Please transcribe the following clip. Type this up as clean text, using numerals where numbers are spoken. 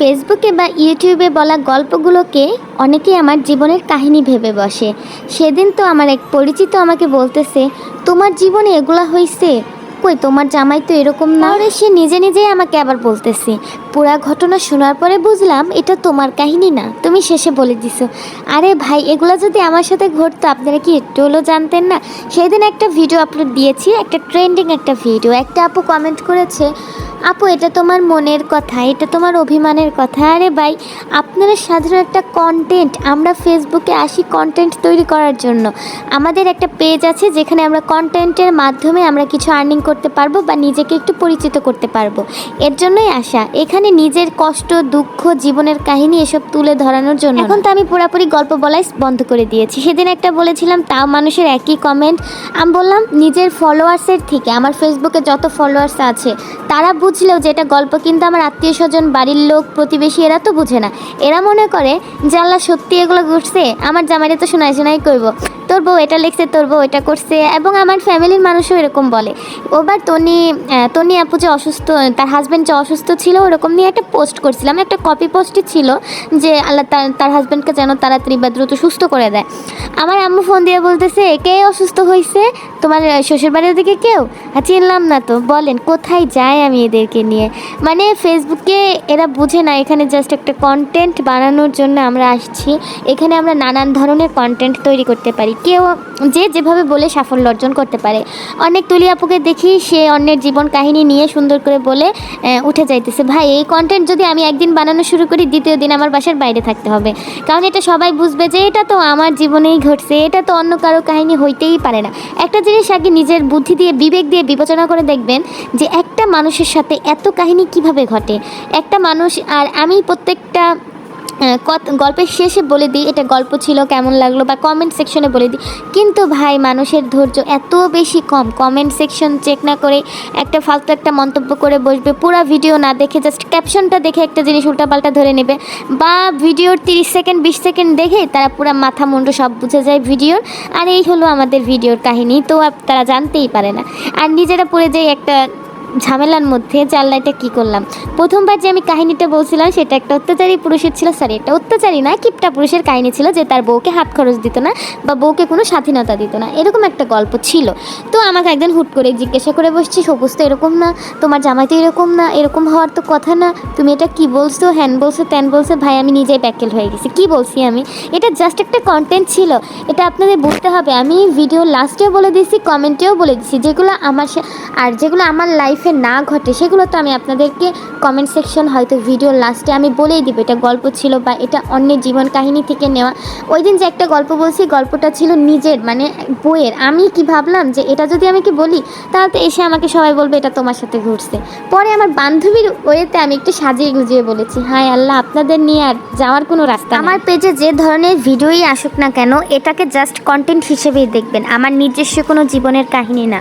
ফেসবুকে বা ইউটিউবে বলা গল্পগুলোকে অনেকেই আমার জীবনের কাহিনী ভেবে বসে। সেদিন তো আমার এক পরিচিত আমাকে বলতেছে, তোমার জীবনে এগুলা হয়েছে, কই তোমার জামাই তো এরকম না। আর সে নিজে নিজেই আমাকে আবার বলতেছে, পুরা ঘটনা শোনার পরে বুঝলাম এটা তোমার কাহিনী না, তুমি শেষে বলে দিছো। আরে ভাই, এগুলো যদি আমার সাথে ঘটতো আপনারা কি একটু হলেও জানতেন না? সেদিন একটা ভিডিও আপলোড দিয়েছি, একটা ট্রেন্ডিং একটা ভিডিও, একটা আপু কমেন্ট করেছে, আপু এটা তোমার মনের কথা, এটা তোমার অভিমানের কথা। আরে ভাই, আপনারা সাধারণ একটা কন্টেন্ট, আমরা ফেসবুকে আসি কন্টেন্ট তৈরি করার জন্য। আমাদের একটা পেজ আছে যেখানে আমরা কন্টেন্টের মাধ্যমে আমরা কিছু আর্নিং করতে পারবো বা নিজেকে একটু পরিচিত করতে পারবো, এর জন্যই আসা। এখানে নিজের কষ্ট, দুঃখ, জীবনের কাহিনী এসব তুলে ধরানোর জন্য। এখন তো আমি পুরোপুরি গল্প বলাই বন্ধ করে দিয়েছি। সেদিন একটা বলেছিলাম, তাও মানুষের একই কমেন্ট। আমি বললাম নিজের ফলোয়ার্সের থেকে, আমার ফেসবুকে যত ফলোয়ার্স আছে তারা বুঝলেও যে এটা গল্প, কিন্তু আমার আত্মীয় স্বজন, বাড়ির লোক, প্রতিবেশী এরা তো বুঝে না। এরা মনে করে যে আল্লাহ সত্যি এগুলো ঘটছে, আমার জামাইরে তো শোনাই শোনাই করবো, তোর বউ এটা লিখছে, তোর বউ এটা করছে। এবং আমার ফ্যামিলির মানুষও এরকম বলে। ওবার তনি আপু যে অসুস্থ, তার হাজব্যান্ড যে অসুস্থ ছিল, ওরকম নিয়ে একটা পোস্ট করছিলাম, একটা কপি পোস্টই ছিল যে আল্লাহ তার হাজব্যান্ডকে যেন তাড়াতাড়ি বা দ্রুত সুস্থ করে দেয়। আমার আম্মু ফোন দিয়ে বলতেছে, কে অসুস্থ হয়েছে, তোমার শ্বশুরবাড়ির দিকে কেউ? চিনলাম না তো, বলেন কোথায় যাই আমি এদেরকে নিয়ে। মানে ফেসবুকে এরা বুঝে না, এখানে জাস্ট একটা কন্টেন্ট বানানোর জন্য আমরা আসছি। এখানে আমরা নানান ধরনের কন্টেন্ট তৈরি করতে পারি, কেউ যে যেভাবে বলে সাফল্য অর্জন করতে পারে। অনেক তুলি আপুকে দেখি, সে অন্যের জীবন কাহিনী নিয়ে সুন্দর করে বলে উঠে যাইতেছে। ভাই, এই কন্টেন্ট যদি আমি একদিন বানানো শুরু করি, দ্বিতীয় দিন আমার বাসার বাইরে থাকতে হবে, কারণ এটা সবাই বুঝবে যে এটা তো আমার জীবনেই ঘটছে, এটা তো অন্য কারো কাহিনী হইতেই পারে না। একটা জিনিস আগে নিজের বুদ্ধি দিয়ে, বিবেক দিয়ে বিবেচনা করে দেখবেন যে একটা মানুষের সাথে এত কাহিনী কিভাবে ঘটে। একটা মানুষ, আর আমি প্রত্যেকটা গল্পের শেষে বলে দিই এটা গল্প ছিল, কেমন লাগলো, বা কমেন্ট সেকশনে বলে দিই। কিন্তু ভাই, মানুষের ধৈর্য এত বেশি কম, কমেন্ট সেকশন চেক না করে একটা ফালতু একটা মন্তব্য করে বসবে, পুরো ভিডিও না দেখে জাস্ট ক্যাপশনটা দেখে একটা জিনিস উল্টাপাল্টা ধরে নেবে, বা ভিডিওর 30 সেকেন্ড 20 সেকেন্ড দেখে তারা পুরো মাথা মুন্ডু সব বুঝে যায় ভিডিওর। আর এই হলো আমাদের ভিডিওর কাহিনী, তো তারা জানতেই পারে না, আর নিজেরা পড়ে যায় একটা ঝামেলার মধ্যে। যে আল্লাহ এটা কী করলাম। প্রথমবার যে আমি কাহিনীটা বলছিলাম সেটা একটা অত্যাচারী পুরুষের ছিল, সরি এটা অত্যাচারী না, কিপটা পুরুষের কাহিনী ছিল, যে তার বউকে হাত খরচ দিত না বা বউকে কোনো স্বাধীনতা দিত না, এরকম একটা গল্প ছিল। তো আমাকে একদিন হুট করে জিজ্ঞাসা করে বসছি, সবুজ তো এরকম না, তোমার জামাই তো এরকম না, এরকম হওয়ার তো কথা না, তুমি এটা কি বলছো, হ্যান বলছো ত্যান বলছো। ভাই, আমি নিজেই ব্যাকেল হয়ে গেছি, কি বলছি আমি, এটা জাস্ট একটা কন্টেন্ট ছিল, এটা আপনাদের বুঝতে হবে। আমি ভিডিও লাস্টেও বলে দিয়েছি, কমেন্টেও বলে দিয়েছি, যেগুলো আমার আর যেগুলো আমার লাইফে না ঘটে সেগুলো তো আমি আপনাদেরকে কমেন্ট সেকশন, হয়তো ভিডিও লাস্টে আমি বলেই দিব এটা গল্প ছিল বা এটা অন্যের জীবন কাহিনী থেকে নেওয়া। ওই দিন যে একটা গল্প বলছি, গল্পটা ছিল নিজের, মানে বইয়ের। আমি কি ভাবলাম যে এটা যদি আমি কি বলি, তাহলে তো এসে আমাকে সবাই বলবে এটা তোমার সাথে ঘটছে। পরে আমার বান্ধবীর ওয়েতে আমি একটু সাজিয়ে গুজিয়ে বলেছি, হায় আল্লাহ, আপনাদের নিয়ে আর যাওয়ার কোনো রাস্তা। আমার পেজে যে ধরনের ভিডিওই আসুক না কেন, এটাকে জাস্ট কন্টেন্ট হিসেবেই দেখবেন, আমার নিজস্ব কোনো জীবনের কাহিনী না।